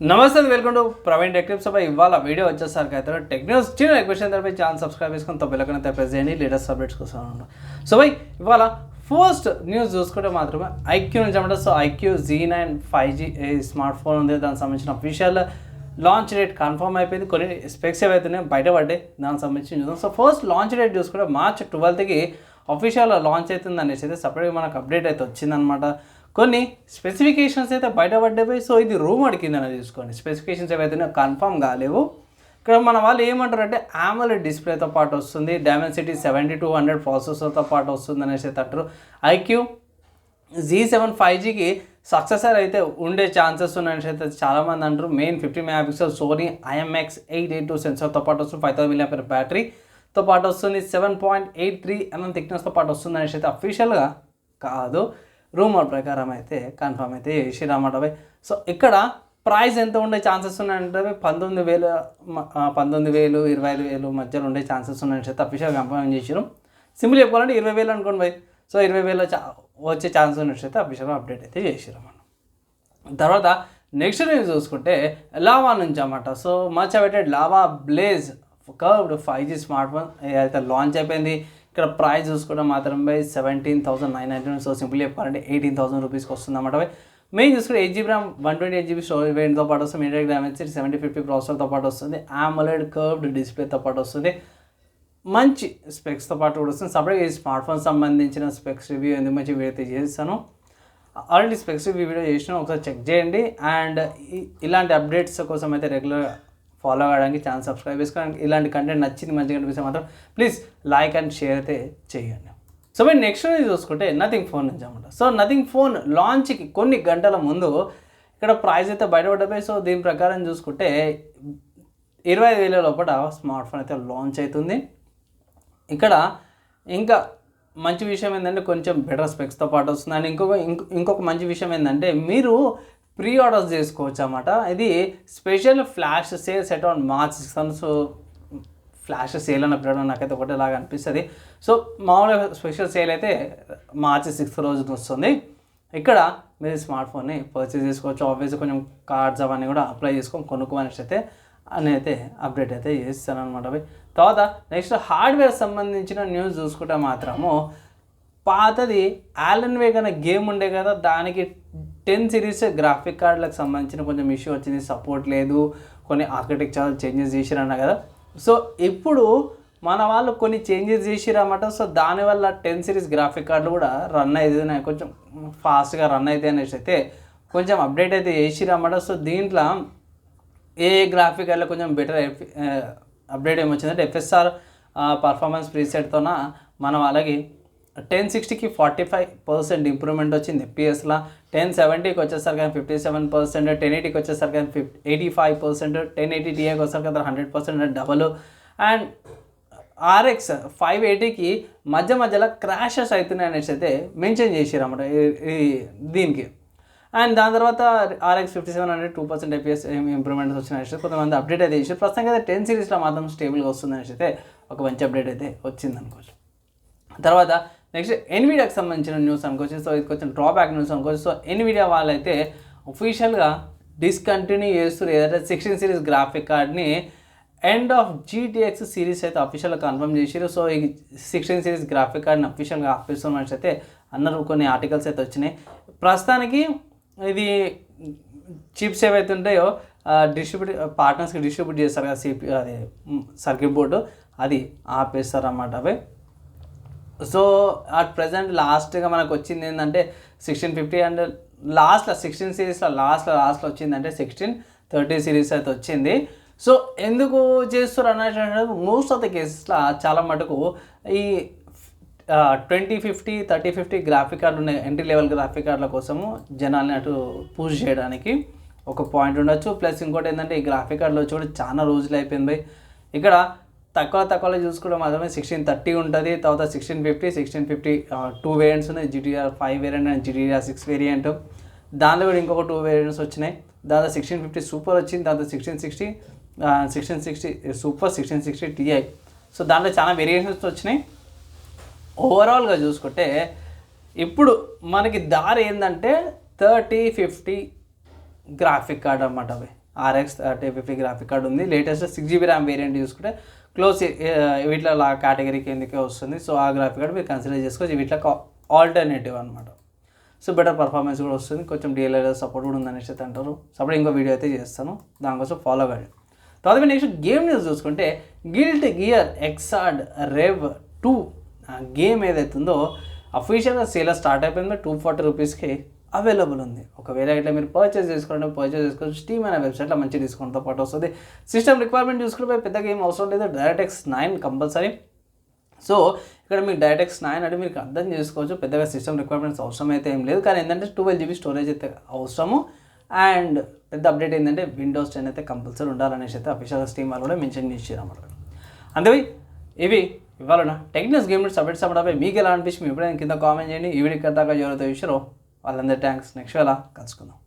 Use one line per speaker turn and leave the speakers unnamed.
నమస్తే, welcome to Praveen tech tips. ఇవాళ video వచ్చేసరికి అయితే టెక్నికల్స్ చిన్న రిక్వెస్ట్ తరపై ఛానల్ సబ్స్క్రైబ్ చేసుకుని బెల్ ప్రెస్ చేయండి లేటెస్ట్ అప్డేట్స్ కోసం. సో ఇవాళ ఫస్ట్ న్యూస్ చూసుకుంటే మాత్రమే ఐక్యూ నుంచి అన్నమాట. So IQ Z9 5G smart phone ఉంది. దానికి సంబంధించిన అఫీషియల్ లాంచ్ డేట్ కన్ఫర్మ్ అయిపోయింది. కొన్ని స్పెక్స్ ఏవైతున్నాయో బయటపడ్డాయి, దానికి సంబంధించి చూద్దాం. సో ఫస్ట్ లాంచ్ డేట్ చూసుకుంటే March 12కి అఫీషియల్ లాంచ్ అవుతుంది అనేసి అయితే సపరేట్గా మనకు అప్డేట్ అయితే వచ్చిందనమాట. కొన్ని స్పెసిఫికేషన్స్ అయితే బయటపడ్డాయి. సో ఇది రూమర్ కింద చూసుకోండి, స్పెసిఫికేషన్స్ ఏవైతే కన్ఫర్మ్ కాలేవు. ఇక్కడ మన వాళ్ళు ఏమంటారంటే AMOLED డిస్ప్లేతో పాటు వస్తుంది, Dimensity 7200 ప్రాసెసర్తో పాటు వస్తుంది అనేసి అయితే అంటారు. ఐక్యూ Z7 5Gకి సక్సెసర్ అయితే ఉండే ఛాన్సెస్ ఉన్నాయని అయితే చాలామంది అంటారు. మెయిన్ 50 MP సోనీ IMX882 సెన్సర్తో పాటు వస్తుంది, 5000 mAh బ్యాటరీతో పాటు వస్తుంది, 7.83 mm థిక్నెస్తో పాటు వస్తుంది అనేసి అయితే అఫీషియల్గా కాదు, రూమర్ ప్రకారం అయితే కన్ఫర్మ్ అయితే చేసిరన్నమాట. సో ఇక్కడ ప్రైస్ ఎంత ఉండే ఛాన్సెస్ ఉన్నాయంటే 19,000, 25,000 మధ్యలో ఉండే ఛాన్సెస్ ఉన్నాయని అయితే అఫీషియల్ కన్ఫర్మ్ చేసిరు. సింపుల్ చెప్పుకోవాలంటే 20,000 అనుకోండి భయ్. సో 20,000 వచ్చే ఛాన్స్ ఉన్నట్టు అయితే అఫీషియల్గా అప్డేట్ అయితే చేసిరు మనం. తర్వాత నెక్స్ట్ న్యూస్ చూసుకుంటే లావా నుంచి అన్నమాట. So much awaited lava blaze curved 5G smart phone అయితే లాంచ్ అయిపోయింది. ఇక్కడ ప్రైస్ చూసుకుంటే మాత్రం 17,999. సో సింపుల్ చెప్పాలంటే 18,000 రూపీస్కి వస్తుంది అన్నమాట. మెయిన్ చూసుకుంటే 8GB RAM 128GB స్టోరేజ్ వేరియంట్తో పాటు వస్తుంది, మీడియా Dimensity 7050 ప్రాసెసర్తో పాటు వస్తుంది, AMOLED కర్వ్డ్ డిస్ప్లేతో పాటు వస్తుంది, మంచి స్పెక్స్తో పాటు కూడా వస్తుంది. సపరేట్గా ఈ స్మార్ట్ ఫోన్ సంబంధించిన స్పెక్స్ రివ్యూ ఎందుకు మంచి వీడియో అయితే చేస్తాను, ఆల్రెడీ స్పెక్స్ రివ్యూ వీడియో చేసిన, ఒకసారి చెక్ చేయండి. అండ్ ఇలాంటి అప్డేట్స్ కోసం అయితే రెగ్యులర్గా ఫాలో అవ్వడానికి ఛానల్ సబ్స్క్రైబ్ చేసుకోవడానికి, ఇలాంటి కంటెంట్ నచ్చింది మంచిగా అనిపిస్తే మాత్రం ప్లీజ్ లైక్ అండ్ షేర్ అయితే చేయండి. సో మీరు నెక్స్ట్ చూసుకుంటే నథింగ్ ఫోన్ నుంచి అన్నమాట. సో నథింగ్ ఫోన్ లాంచ్కి కొన్ని గంటల ముందు ఇక్కడ ప్రైస్ అయితే బయటపడ్డాయి. సో దీని ప్రకారం చూసుకుంటే 25,000 లోపల స్మార్ట్ ఫోన్ అయితే లాంచ్ అవుతుంది. ఇక్కడ ఇంకా మంచి విషయం ఏంటంటే కొంచెం బెటర్ స్పెక్స్తో పాటు వస్తుంది. అండ్ ఇంకొక మంచి విషయం ఏంటంటే మీరు ప్రీ ఆర్డర్స్ చేసుకోవచ్చు అన్నమాట. ఇది special flash sale set on March 6. So flash sale అన్న పీరియడ్ నాకైతే ఒకటేలాగా అనిపిస్తుంది. సో మామూలుగా స్పెషల్ సేల్ అయితే March 6 రోజున వస్తుంది. ఇక్కడ మీరు స్మార్ట్ ఫోన్ని పర్చేస్ చేసుకోవచ్చు. ఆబ్వియస్గా కొంచెం కార్డ్స్ అవన్నీ కూడా అప్లై చేసుకొని కొనుక్కోమనేసి అయితే అయితే అప్డేట్ అయితే చేస్తాను అనమాట. తర్వాత నెక్స్ట్ హార్డ్వేర్ సంబంధించిన న్యూస్ చూసుకుంటే మాత్రము పాతది Alan Wake అనే గేమ్ ఉండే కదా, దానికి 10 సిరీస్ గ్రాఫిక్ కార్డులకు సంబంధించిన కొంచెం ఇష్యూ వచ్చింది, సపోర్ట్ లేదు, కొన్ని ఆర్కిటెక్చర్ చేంజెస్ చేసిరన్నా కదా. సో ఇప్పుడు మన వాళ్ళు కొన్ని చేంజెస్ చేసిరన్నమాట. సో దానివల్ల 10 సిరీస్ గ్రాఫిక్ కార్డులు కూడా రన్ అవుతుంది, కొంచెం ఫాస్ట్గా రన్ అవుతాయి అనేసి అయితే కొంచెం అప్డేట్ అయితే చేసిరన్నమాట. సో దీంట్లో ఏ గ్రాఫిక్ కార్డులో కొంచెం బెటర్ అప్డేట్ ఏమొచ్చిందంటే FSR పర్ఫార్మెన్స్ ప్రీసెట్తోన మన వాళ్ళకి 1060కి 45% ఇంప్రూవ్మెంట్ వచ్చింది FPSలో, 1070కి వచ్చేసరికి 57%, 1080కి వచ్చేసరికి 85%, 1080 Tiకి వచ్చేసరికి 100% డబల్. అండ్ RX 580కి మధ్యలో క్రాషెస్ అవుతున్నాయి అనేసి అయితే మెన్షన్ చేసిరన్నమాట దీనికి. అండ్ దాని తర్వాత RX 5700 2% FPS ఇంప్రూవ్మెంట్స్ వచ్చినాయి. కొంతమంది అప్డేట్ అయితే చేసి ప్రస్తుతానికి అయితే 10 సిరీస్లో మాత్రం స్టేబుల్గా వస్తుంది అనేసి అయితే ఒక మంచి అప్డేట్ అయితే వచ్చింది అనుకోవచ్చు. తర్వాత నెక్స్ట్ ఎన్విడియాకి సంబంధించిన న్యూస్ అనుకోవచ్చు. సో ఇది కొంచెం డ్రాబ్యాక్ న్యూస్ అనుకోవచ్చు. సో ఎన్విడియా వాళ్ళైతే అఫీషియల్గా డిస్కంటిన్యూ చేస్తారు ఏదైతే 16 సిరీస్ గ్రాఫిక్ కార్డ్ని ఎండ్ ఆఫ్ GTX సిరీస్ అయితే అఫీషియల్గా కన్ఫర్మ్ చేసారు. సో ఈ 16 సిరీస్ గ్రాఫిక్ కార్డ్ని అఫీషియల్గా ఆపేస్తున్నట్టు అయితే అన్నారు. కొన్ని ఆర్టికల్స్ అయితే వచ్చినాయి. ప్రస్తుతానికి ఇది చిప్స్ ఏవైతే ఉంటాయో పార్ట్నర్స్కి డిస్ట్రిబ్యూట్ చేస్తారు కదా, అది సర్క్యూట్ బోర్డు, అది ఆపేస్తారు అన్నమాట అవి. సో అట్ ప్రజెంట్ లాస్ట్గా మనకు వచ్చింది ఏంటంటే 1650 అండ్ లాస్ట్లో 16 సిరీస్లో లాస్ట్లో వచ్చిందంటే 1630 సిరీస్ అయితే వచ్చింది. సో ఎందుకు చేస్తారు అన్నట్టు మోస్ట్ ఆఫ్ ద కేసెస్లో చాలా మటుకు ఈ 2050 3050 గ్రాఫిక్ కార్డులు ఉన్నాయి, ఎంట్రీ లెవెల్ గ్రాఫిక్ కార్డుల కోసము జనాల్ని అటు పుష్ చేయడానికి ఒక పాయింట్ ఉండొచ్చు. ప్లస్ ఇంకోటి ఏంటంటే ఈ గ్రాఫిక్ కార్డులో వచ్చి కూడా చాలా రోజులు అయిపోయింది. ఇక్కడ తక్కువలో చూసుకుంటే మాత్రమే 1630 ఉంటుంది. తర్వాత 1650 1650 2 వేరియంట్స్ ఉన్నాయి, GDDR 5 variant and GDDR 6 variant. దానిలో కూడా ఇంకొక 2 వేరియంట్స్ వచ్చినాయి. దాంట్లో 1650 సూపర్ వచ్చింది, దాంట్లో 1660 సూపర్, 1660 Ti. సో దాంట్లో చాలా వేరియేషన్స్ వచ్చినాయి. ఓవరాల్గా చూసుకుంటే ఇప్పుడు మనకి దారి ఏంటంటే 3050 గ్రాఫిక్ కార్డ్ అన్నమాట. RX 3050 గ్రాఫిక్ కార్డ్ ఉంది. లేటెస్ట్ 6GB ర్యామ్ వేరియంట్ చూసుకుంటే క్లోజ్ వీటిలో కేటగిరీ కిందకే వస్తుంది. సో ఆ గ్రాఫిక్ కార్డ్ మీరు కన్సిడర్ చేసుకోవచ్చు. వీటిలో ఆల్టర్నేటివ్ అనమాట. సో బెటర్ పర్ఫార్మెన్స్ కూడా వస్తుంది. కొంచెం DLSS సపోర్ట్ కూడా ఉందనేసి అయితే అంటారు. సపోర్ట్ ఇంకో వీడియో అయితే చేస్తాను, దానికోసం ఫాలో అవ్వండి. తర్వాత నెక్స్ట్ గేమ్ న్యూస్ చూసుకుంటే గిల్ట్ గియర్ ఎక్సార్డ్ రెవ్ 2 గేమ్ ఏదైతుందో అఫీషియల్గా సేల్ స్టార్ట్ అయిపోయింది. 240 రూపీస్కి అవైలబుల్ ఉంది. ఒకవేళ ఇట్లా మీరు పర్చేస్ చేసుకోవచ్చు. స్టీమ్ అనే వెబ్సైట్లో మంచి డిస్కౌంట్తో పాటు వస్తుంది. సిస్టమ్ రిక్వైర్మెంట్ చూసుకుంటే పెద్దగా ఏం అవసరం లేదు. DirectX 9 compulsory. సో ఇక్కడ మీకు DirectX 9 అంటే మీకు అర్థం చేసుకోవచ్చు, పెద్దగా సిస్టమ్ రిక్వైర్మెంట్స్ అవసరం అయితే ఏం లేదు. కానీ ఏంటంటే 12GB స్టోరేజ్ అయితే అవసరము. అండ్ పెద్ద అప్డేట్ ఏంటంటే Windows 10 అయితే కంపల్సరీ ఉండాలనేసి అయితే అఫీషియల్ స్టీమ్ వాళ్ళు కూడా మెన్షన్ చేసారు అన్నమాట. అంతే ఇవి ఇవ్వాలన్నా టెక్నిక్స్ గేమ్ అప్డేట్స్ అప్పుడపై మీకు ఎలా అనిపించి మీ ఎప్పుడైనా కింద కామెంట్ చేయండి. ఈ వీడియో దాకా ఎవరైతే చూసారో వాళ్ళందరూ థ్యాంక్స్. నెక్స్ట్ వేళ కలుసుకుందాం.